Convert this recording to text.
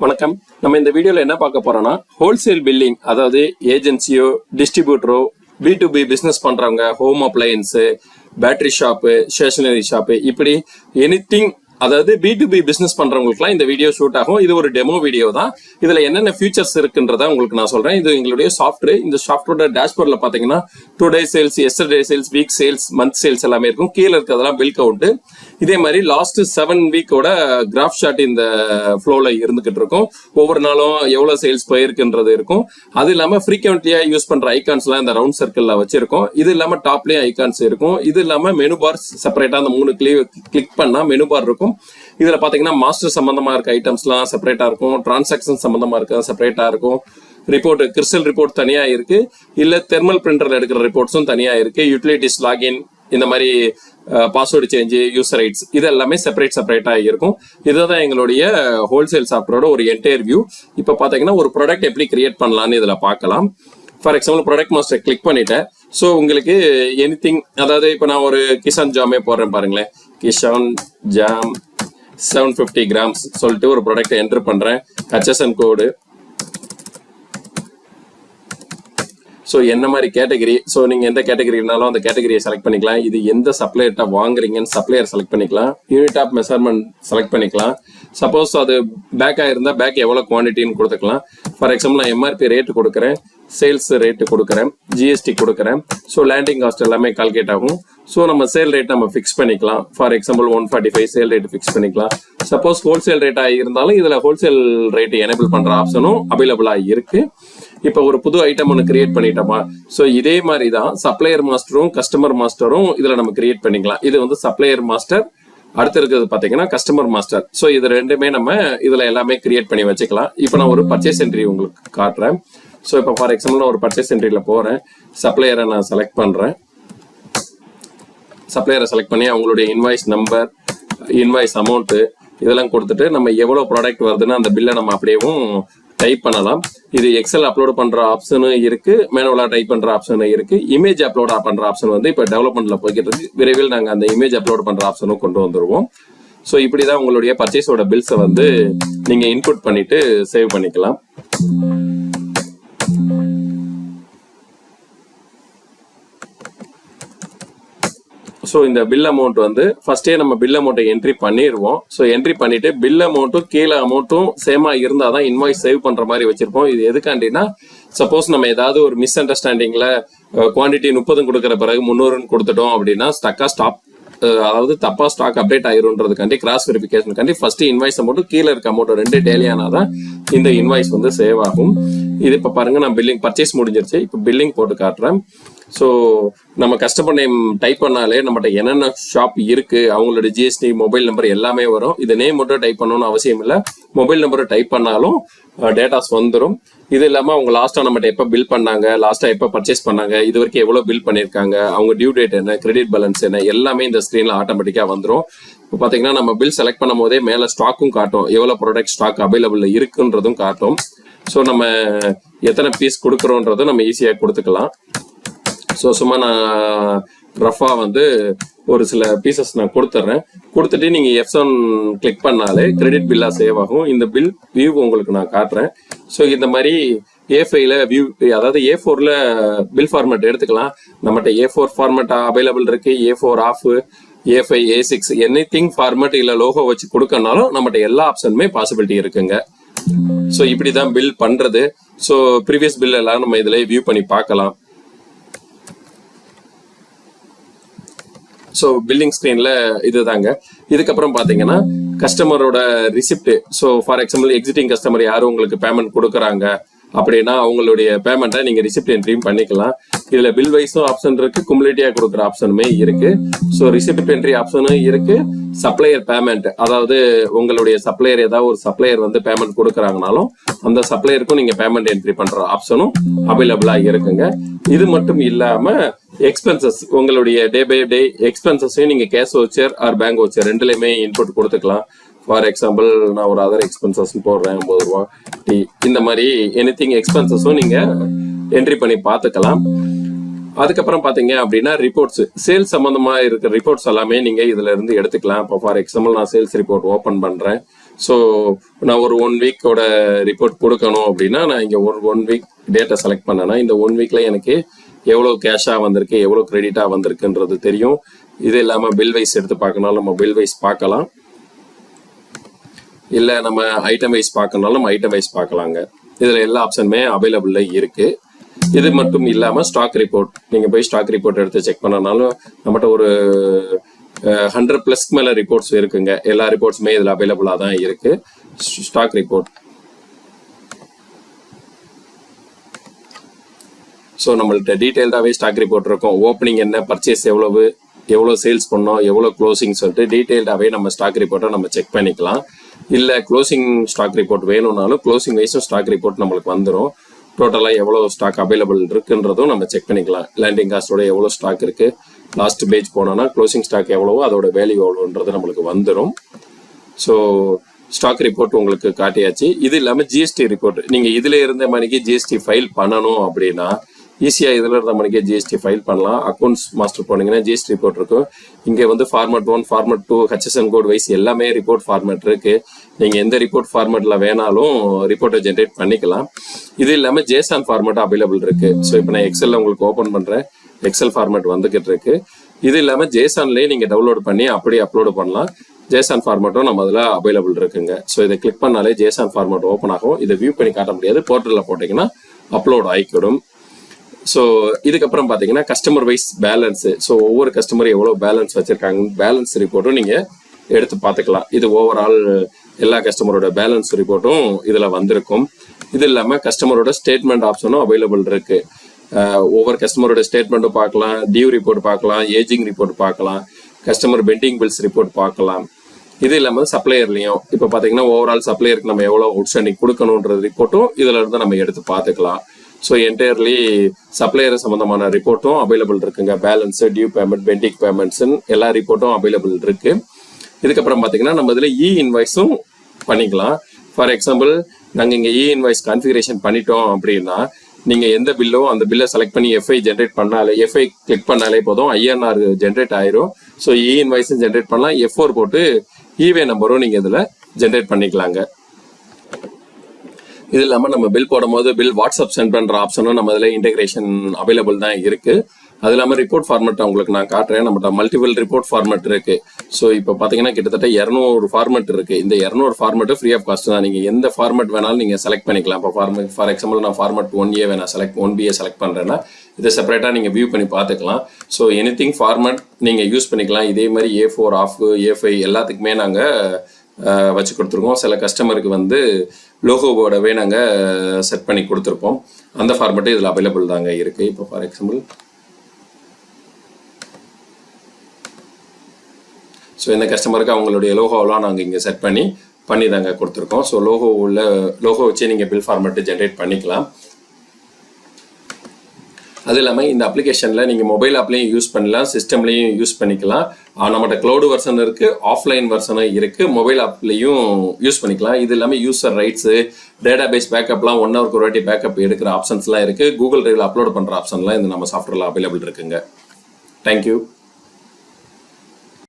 வணக்கம். நம்ம இந்த வீடியோல என்ன பார்க்க போறோம்னா ஹோல்சேல் பில்லிங், அதாவது ஏஜென்சியோ டிஸ்ட்ரிபியூட்டரோ B2B பிசினஸ் பண்றவங்க, home appliances, battery shop, stationery shop, இப்படி எனிதிங், அதாவது B2B பிசினஸ் பண்றவங்களுக்குலாம் இந்த வீடியோ ஷூட் ஆகும். இது ஒரு டெமோ வீடியோ தான். இதுல என்னென்ன ஃபியூச்சர்ஸ் இருக்குன்றத உங்களுக்கு நான் சொல்றேன். இது எங்களுடைய சாஃப்ட்வேர். இந்த சாஃப்ட்வேரோட டேஷ்போர்ட்ல பாத்தீங்கன்னா today sales, yesterday sales, week sales, month sales எல்லாமே இருக்கும். கீழே இருக்கிறதெல்லாம் பில் கவுண்ட். இதே மாதிரி லாஸ்ட் 7 வீக்கோட கிராஃப் ஷாட் இந்த ஃப்ளோல இருந்துகிட்டு இருக்கும். ஒவ்வொரு நாளும் எவ்வளவு சேல்ஸ் போயிருக்குன்றது இருக்கும். அது இல்லாம ஃப்ரீக்வெண்ட்லியா யூஸ் பண்ற ஐகான்ஸ் எல்லாம் இந்த ரவுண்ட் சர்க்கிள்ல வச்சிருக்கோம். இது இல்லாம டாப்லயும் ஐகான்ஸ் இருக்கும். இது இல்லாம மெனு பார் செப்பரேட்டா அந்த 3 கிளிக் பண்ணா மெனு பார் இருக்கும். இதுல பாத்தீங்கன்னா மாஸ்டர் சம்பந்தமா இருக்க ஐட்டம்ஸ்லாம் செப்பரேட்டா இருக்கும். டிரான்சாக்சன் சம்பந்தமா இருக்க செப்பரேட்டா இருக்கும். ரிப்போர்ட், கிறிஸ்டல் ரிப்போர்ட் தனியா இருக்கு. இல்ல தெர்மல் பிரிண்டர்ல எடுக்கிற ரிப்போர்ட்ஸும் தனியா இருக்கு. யூட்டிலிட்டிஸ், லாகின், இந்த மாதிரி பாஸ்வேர்டு சேஞ்ச், யூசர் ரைட்ஸ், இது எல்லாமே செப்பரேட்டா இருக்கும். இதுதான் எங்களுடைய ஹோல்சேல் சாஃப்ட்வேரோட ஒரு என்டையர் வியூ. இப்ப பாத்தீங்கன்னா ஒரு ப்ராடக்ட் எப்படி கிரியேட் பண்ணலாம்னு இதுல பார்க்கலாம். For example product master click பண்ணிட்டேன். ஸோ உங்களுக்கு எனிதிங், அதாவது இப்போ நான் ஒரு கிசான் ஜாமே போடுறேன் பாருங்களேன். கிசான் ஜாம் 750 கிராம்ஸ் சொல்லிட்டு ஒரு ப்ராடக்ட் என்டர் பண்றேன். HSN கோடு. ஸோ என்ன மாதிரி கேட்டகரி, ஸோ நீங்கள் எந்த கேட்டகரினாலும் அந்த கேட்டகரியை செலக்ட் பண்ணிக்கலாம். இது எந்த சப்ளையர்கிட்ட வாங்குறீங்கன்னு சப்ளையர் செலக்ட் பண்ணிக்கலாம். யூனிட் ஆஃப் மெஷர்மெண்ட் செலக்ட் பண்ணிக்கலாம். சப்போஸ் அது பேக்காக இருந்தால் பேக் எவ்வளோ குவான்டிட்டின்னு கொடுத்துக்கலாம். ஃபார் எக்ஸாம்பிள் நான் MRP ரேட்டு கொடுக்குறேன், சேல்ஸ் ரேட்டு கொடுக்குறேன், GST கொடுக்குறேன். ஸோ லேண்டிங் காஸ்ட் எல்லாமே கால்குலேட் ஆகும். ஸோ நம்ம சேல் ரேட் நம்ம ஃபிக்ஸ் பண்ணிக்கலாம். For example 145 sale rate fix பண்ணிக்கலாம். சப்போஸ் ஹோல்சேல் ரேட்டாக இருந்தாலும் இதில் ஹோல்சேல் ரேட் எனேபிள் பண்ணுற ஆப்ஷனும் அவைலபிளாக இருக்கு. இப்போ ஒரு புது ஐட்டம் ஒன்று கிரியேட் பண்ணிட்டோமா. ஸோ இதே மாதிரி தான் சப்ளையர் மாஸ்டரும் கஸ்டமர் மாஸ்டரும் இதில் நம்ம கிரியேட் பண்ணிக்கலாம். இது வந்து சப்ளையர் மாஸ்டர், அடுத்து இருக்கிறது பார்த்தீங்கன்னா கஸ்டமர் மாஸ்டர். ஸோ இது ரெண்டுமே நம்ம இதில் எல்லாமே கிரியேட் பண்ணி வச்சுக்கலாம். இப்போ நான் ஒரு பர்ச்சேஸ் என்ட்ரி உங்களுக்கு காட்டுறேன். ஸோ இப்போ ஃபார் எக்ஸாம்பிள் நான் ஒரு பர்ச்சேஸ் என்ட்ரியில் போகிறேன். சப்ளையரை நான் செலக்ட் பண்ணுறேன். சப்ளையரை செலக்ட் பண்ணி அவங்களுடைய இன்வாய்ஸ் நம்பர், இன்வாய்ஸ் அமௌண்ட்டு இதெல்லாம் கொடுத்துட்டு நம்ம எவ்வளோ ப்ராடக்ட் வருதுன்னு அந்த பில்லை நம்ம அப்படியேவும் டைப் பண்ணலாம். இது எக்ஸல் அப்லோட் பண்ற ஆப்ஷனும் இருக்கு, மேனுவலா டைப் பண்ற ஆப்ஷனும் இருக்கு. இமேஜ் அப்லோட் பண்ற ஆப்ஷன் வந்து இப்போ டெவலப்மெண்ட்ல போய்கிட்டு இருக்கு. விரைவில் நாங்கள் அந்த இமேஜ் அப்லோட் பண்ற ஆப்ஷனும் கொண்டு வந்துருவோம். ஸோ இப்படிதான் உங்களுடைய பர்ச்சேஸோட பில்ஸை வந்து நீங்க இன்புட் பண்ணிட்டு சேவ் பண்ணிக்கலாம். ஸோ இந்த பில் அமௌண்ட் வந்து ஃபர்ஸ்டே நம்ம பில் அமௌண்ட்டை என்ட்ரி பண்ணிடுவோம். ஸோ என்ட்ரி பண்ணிட்டு பில் அமௌண்ட்டும் கீழே அமௌண்ட்டும் சேமா இருந்தால் தான் இன்வாய்ஸ் சேவ் பண்ற மாதிரி வச்சிருப்போம். இது எதுக்காண்டினா சப்போஸ் நம்ம ஏதாவது ஒரு மிஸ் அண்டர்ஸ்டாண்டிங்ல குவான்டிட்டி 30 கொடுக்குற பிறகு 300 கொடுத்துட்டோம் அப்படின்னா அதாவது தப்பா ஸ்டாக் அப்டேட் ஆயிருன்றதுக்காண்டி கிராஸ் வெரிஃபிகேஷனுக்காண்டி ஃபர்ஸ்ட் இன்வாய்ஸ் அமௌண்ட் கீழே இருக்க அமௌண்ட் 2 டேலியானாதான் இந்த இன்வாய்ஸ் வந்து சேவ் ஆகும். இது இப்போ பாருங்க, நான் பில்லிங் பர்ச்சேஸ் முடிஞ்சிருச்சு. இப்போ பில்லிங் போட்டு காட்டுறேன். ஸோ நம்ம கஸ்டமர் நேம் டைப் பண்ணாலே நம்மகிட்ட என்னென்ன ஷாப் இருக்கு, அவங்களோட GST, மொபைல் நம்பர் எல்லாமே வரும். இது நேம் மட்டும் டைப் பண்ணணும்னு அவசியம் இல்லை. மொபைல் நம்பரை டைப் பண்ணாலும் டேட்டாஸ் வந்துடும். இது இல்லாமல் அவங்க லாஸ்ட்டாக நம்மகிட்ட எப்போ பில் பண்ணாங்க, லாஸ்ட்டாக எப்போ பர்ச்சேஸ் பண்ணாங்க, இது வரைக்கும் எவ்வளோ பில் பண்ணியிருக்காங்க, அவங்க டியூ டேட் என்ன, கிரெடிட் பேலன்ஸ் என்ன, எல்லாமே இந்த ஸ்க்ரீனில் ஆட்டோமேட்டிக்காக வந்துடும். இப்போ பார்த்தீங்கன்னா நம்ம பில் செலக்ட் பண்ணும் போதே மேலே ஸ்டாக்கும் காட்டும், எவ்வளோ ப்ராடக்ட் ஸ்டாக் அவைலபிள் இருக்குன்றதும் காட்டும். ஸோ நம்ம எத்தனை பீஸ் கொடுக்குறோன்றதும் நம்ம ஈஸியாக கொடுத்துக்கலாம். ஸோ சும்மா நான் ரஃபாக வந்து ஒரு சில பீசஸ் நான் கொடுத்துட்டு நீங்கள் F7 கிளிக் பண்ணாலே கிரெடிட் பில்லாக சேவ் ஆகும். இந்த பில் வியூ உங்களுக்கு நான் காட்டுறேன். ஸோ இந்த மாதிரி A5ல வியூ, அதாவது A4ல பில் ஃபார்மேட் எடுத்துக்கலாம். நம்மகிட்ட A4 ஃபார்மேட் அவைலபிள் இருக்கு, A4 half, A5, A6, anything format இல்லை லோகோ வச்சு கொடுக்கறனாலும் நம்மகிட்ட எல்லா ஆப்ஷனுமே பாசிபிலிட்டி இருக்குங்க. ஸோ இப்படி தான் பில் பண்றது. ஸோ ப்ரீவியஸ் பில் எல்லாம் நம்ம இதில் வியூ பண்ணி பார்க்கலாம். ஸோ பில்லிங் ஸ்க்ரீன்ல இதுதாங்க. இதுக்கப்புறம் பார்த்தீங்கன்னா கஸ்டமரோட receipt. So for example existing customer யாரும் உங்களுக்கு பேமெண்ட் கொடுக்குறாங்க அப்படின்னா அவங்களுடைய பேமெண்ட்டை நீங்கள் ரிசிப்ட் என்ட்ரியும் பண்ணிக்கலாம். இதில் பில் வைஸும் ஆப்ஷன் இருக்கு, குமுலேட்டிவாக கொடுக்குற ஆப்ஷனுமே இருக்கு. ஸோ ரிசிப்ட் என்ட்ரி ஆப்ஷனும் இருக்கு. சப்ளையர் பேமெண்ட், அதாவது உங்களுடைய சப்ளையர் ஏதாவது ஒரு சப்ளையர் வந்து பேமெண்ட் கொடுக்குறாங்கனாலும் அந்த சப்ளையருக்கும் நீங்கள் பேமெண்ட் என்ட்ரி பண்ணுற ஆப்ஷனும் அவைலபிளாக இருக்குங்க. இது மட்டும் இல்லாமல் எக்ஸ்பென்சஸ், உங்களுடைய டே பை டே எக்ஸ்பென்சஸையும் நீங்கள் cash voucher or bank voucher ரெண்டுலையுமே இன்புட் கொடுத்துக்கலாம். ஃபார் எக்ஸாம்பிள் நான் ஒரு அதர் எக்ஸ்பென்சஸ் போடுறேன், 50 ரூபா டீ, இந்த மாதிரி எனிதிங் எக்ஸ்பென்சஸும் நீங்கள் என்ட்ரி பண்ணி பார்த்துக்கலாம். அதுக்கப்புறம் பாத்தீங்க அப்படின்னா ரிப்போர்ட்ஸ், சேல்ஸ் சம்பந்தமா இருக்கிற ரிப்போர்ட்ஸ் எல்லாமே நீங்க இதுல இருந்து எடுத்துக்கலாம். இப்போ ஃபார் எக்ஸாம்பிள் நான் சேல்ஸ் ரிப்போர்ட் ஓபன் பண்றேன். ஸோ நான் ஒரு 1 வீக்கோட ரிப்போர்ட் கொடுக்கணும் அப்படின்னா நான் இங்கே ஒரு 1 வீக் டேட்டா செலக்ட் பண்ணேன்னா இந்த 1 வீக்கில் எனக்கு எவ்வளோ கேஷாக வந்திருக்கு எவ்வளோ கிரெடிட்டாக வந்திருக்குன்றது தெரியும். இது இல்லாமல் பில் வைஸ் எடுத்து பார்க்கனாலும் நம்ம பில் வைஸ் பார்க்கலாம், இல்லை நம்ம ஐட்டம் வைஸ் பார்க்கனாலும் நம்ம ஐட்டம் வைஸ் பார்க்கலாங்க. இதில் எல்லா ஆப்ஷனுமே அவைலபிளில் இருக்குது. இது மட்டும் இல்லாமல் ஸ்டாக் ரிப்போர்ட், நீங்கள் போய் ஸ்டாக் ரிப்போர்ட் எடுத்து செக் பண்ணனாலும் நம்மகிட்ட ஒரு 100+ மேலே ரிப்போர்ட்ஸ் இருக்குங்க. எல்லா ரிப்போர்ட்ஸுமே இதில் அவைலபிளாக தான் இருக்குது. ஸ்டாக் ரிப்போர்ட், ஸோ நம்மள்ட்ட டீட்டெயில்டாகவே ஸ்டாக் ரிப்போர்ட் இருக்கும். ஓப்பனிங் என்ன, பர்ச்சேஸ் எவ்வளோ சேல்ஸ் பண்ணோம், எவ்வளோ க்ளோசிங் சொல்லிட்டு டீட்டெயில்டாகவே நம்ம ஸ்டாக் ரிப்போர்ட்டை நம்ம செக் பண்ணிக்கலாம். இல்லை க்ளோசிங் ஸ்டாக் ரிப்போர்ட் வேணும்னாலும் க்ளோசிங் வைஸும் ஸ்டாக் ரிப்போர்ட் நம்மளுக்கு வந்துடும். டோட்டலாக எவ்வளோ ஸ்டாக் அவைலபிள் இருக்குன்றதும் நம்ம செக் பண்ணிக்கலாம். லேண்டிங் காஸ்டோட எவ்வளோ ஸ்டாக் இருக்குது, லாஸ்ட் பேஜ் போனோன்னா க்ளோசிங் ஸ்டாக் எவ்வளவோ அதோட வேல்யூ எவ்வளோன்றது நம்மளுக்கு வந்துடும். ஸோ ஸ்டாக் ரிப்போர்ட் உங்களுக்கு காட்டியாச்சு. இது இல்லாமல் ஜிஎஸ்டி ரிப்போர்ட், நீங்கள் இதில் இருந்த மணிக்கு ஜிஎஸ்டி ஃபைல் பண்ணணும் அப்படின்னா ஈஸியாக இதில் இருந்த மணிக்கே ஜிஎஸ்டி ஃபைல் பண்ணலாம். அக்கௌண்ட்ஸ் மாஸ்டர் போனீங்கன்னா ஜிஎஸ்டி ரிப்போர்ட் இருக்கும். இங்கே வந்து format 1, format 2, HSN code wise எல்லாமே ரிப்போர்ட் ஃபார்மேட் இருக்குது. நீங்கள் எந்த ரிப்போர்ட் ஃபார்மேட்டில் வேணாலும் ரிப்போர்ட்டை ஜென்ரேட் பண்ணிக்கலாம். இது இல்லாமல் ஜேசான் ஃபார்மேட் அவைலபிள் இருக்குது. ஸோ இப்போ நான் எக்ஸலில் உங்களுக்கு ஓப்பன் பண்ணுறேன், எக்ஸல் ஃபார்மேட் வந்துக்கிட்டு இருக்கு. இது இல்லாமல் ஜேசான்லேயே நீங்கள் டவுன்லோட் பண்ணி அப்படியே அப்லோடு பண்ணலாம். ஜேசான் ஃபார்மேட்டும் நம்ம அதில் அவைலபிள் இருக்குங்க. ஸோ இதை கிளிக் பண்ணாலே ஜேசான் ஃபார்மேட் ஓப்பன் ஆகும். இதை வியூ பண்ணி காட்ட முடியாது, போர்ட்டலில் போட்டிங்கன்னா அப்லோட் ஆகிக்கிடும். ஸோ இதுக்கப்புறம் பார்த்தீங்கன்னா கஸ்டமர் வைஸ் பேலன்ஸு, ஸோ ஒவ்வொரு கஸ்டமர் எவ்வளோ பேலன்ஸ் வச்சுருக்காங்க பேலன்ஸ் ரிப்போர்ட்டும் நீங்கள் எடுத்து பார்த்துக்கலாம். இது ஓவரால் எல்லா கஸ்டமரோட பேலன்ஸ் ரிப்போர்ட்டும் இதில் வந்திருக்கும். இது இல்லாமல் கஸ்டமரோட ஸ்டேட்மெண்ட் ஆப்ஷனும் அவைலபிள் இருக்குது. ஒவ்வொரு கஸ்டமரோட ஸ்டேட்மெண்ட்டும் பார்க்கலாம், டியூ ரிப்போர்ட் பார்க்கலாம், ஏஜிங் ரிப்போர்ட் பார்க்கலாம், கஸ்டமர் பெண்டிங் பில்ஸ் ரிப்போர்ட் பார்க்கலாம். இது இல்லாமல் சப்ளையர்லையும் இப்போ பார்த்தீங்கன்னா ஓவரால் சப்ளையருக்கு நம்ம எவ்வளோ அவுட்ஸ்டாண்டிங் கொடுக்கணுன்ற ரிப்போர்ட்டும் இதில் இருந்து நம்ம எடுத்து பார்த்துக்கலாம். ஸோ என்டையர்லி சப்ளையர் சம்மந்தமான ரிப்போர்ட்டும் அவைலபிள் இருக்குங்க. பேலன்ஸு, டியூ பேமெண்ட், பெண்டிங் பேமெண்ட்ஸுன்னு எல்லா ரிப்போர்ட்டும் அவைலபிள் இருக்குது. இதுக்கப்புறம் பார்த்தீங்கன்னா நம்ம இதில் இன்வாய்ஸும் பண்ணிக்கலாம். ஃபார் எக்ஸாம்பிள் நாங்கள் இங்கே இன்வாய்ஸ் கான்ஃபிகரேஷன் பண்ணிட்டோம் அப்படின்னா நீங்கள் எந்த பில்லோ அந்த பில்லை செலக்ட் பண்ணி எஃப்ஐ ஜென்ரேட் பண்ணாலே, எஃப்ஐ கிளிக் பண்ணாலே போதும், ஐஎன்ஆர் ஜென்ரேட் ஆயிரும். ஸோ இன்வாய்ஸும் ஜென்ரேட் பண்ணலாம். F4 போட்டு இவே நம்பரும் நீங்கள் இதில் ஜென்ரேட் பண்ணிக்கலாங்க. இது இல்லாமல் நம்ம பில் போடும்போது பில் வாட்ஸ்அப் சென்ட் பண்ணுற ஆப்ஷனும் நம்ம இதில் இன்டெகிரேஷன் அவைலபிள் தான் இருக்குது. அது இல்லாமல் ரிப்போர்ட் ஃபார்மேட் உங்களுக்கு நான் காட்டுறேன். நம்மகிட்ட மல்டிபிள் ரிப்போர்ட் ஃபார்மேட் இருக்குது. ஸோ இப்போ பார்த்தீங்கன்னா கிட்டத்தட்ட 200 ஃபார்மேட் இருக்குது. இந்த 200 ஃபார்மேட்டு ஃப்ரீ ஆஃப் காஸ்ட் தான். நீங்கள் எந்த ஃபார்மேட் வேணாலும் நீங்கள் செலக்ட் பண்ணிக்கலாம். இப்போ ஃபார் எக்ஸாம்பிள் நான் ஃபார்மேட் 1A வேணா 1B செலக்ட் பண்ணுறேன்னா இதை செப்பரேட்டாக நீங்கள் வியூ பண்ணி பார்த்துக்கலாம். ஸோ எனிதிங் ஃபார்மேட் நீங்கள் யூஸ் பண்ணிக்கலாம். இதே மாதிரி A4, ஆஃப், A5 எல்லாத்துக்குமே நாங்கள் வச்சு கொடுத்துருக்கோம். சில கஸ்டமருக்கு வந்து லோகோவோடவே நாங்கள் செட் பண்ணி கொடுத்துருப்போம். அந்த ஃபார்மேட்டு இதில் அவைலபிள் தாங்க இருக்குது. இப்போ ஃபார் எக்ஸாம்பிள் ஸோ இந்த கஸ்டமருக்கு அவங்களுடைய லோகோவெலாம் நாங்கள் இங்கே செட் பண்ணி தாங்க கொடுத்துருக்கோம். ஸோ லோகோ வச்சு நீங்கள் பில் ஃபார்மேட்டு ஜென்ரேட் பண்ணிக்கலாம். அது இல்லாமல் இந்த அப்ளிகேஷனில் நீங்கள் மொபைல் ஆப்லேயும் யூஸ் பண்ணலாம், சிஸ்டம்லேயும் யூஸ் பண்ணிக்கலாம். நம்மகிட்ட க்ளவுடு வெர்ஷன் இருக்குது, ஆஃப்லைன் வெர்ஷனும் இருக்குது, மொபைல் ஆப்லேயும் யூஸ் பண்ணிக்கலாம். இது இல்லாமல் யூசர் ரைட்ஸு, டேட்டா பேஸ் பேக்கப்லாம் 1 ஹவருக்கு ஒரு வாட்டி பேக்கப் எடுக்கிற ஆப்ஷன்ஸ்லாம் இருக்குது. கூகுள் டிரைவில் அப்லோட் பண்ணுற ஆப்ஷன்லாம் இந்த நம்ம சாஃப்ட்வேரில் அவைலபிள் இருக்குங்க. தேங்க்யூ.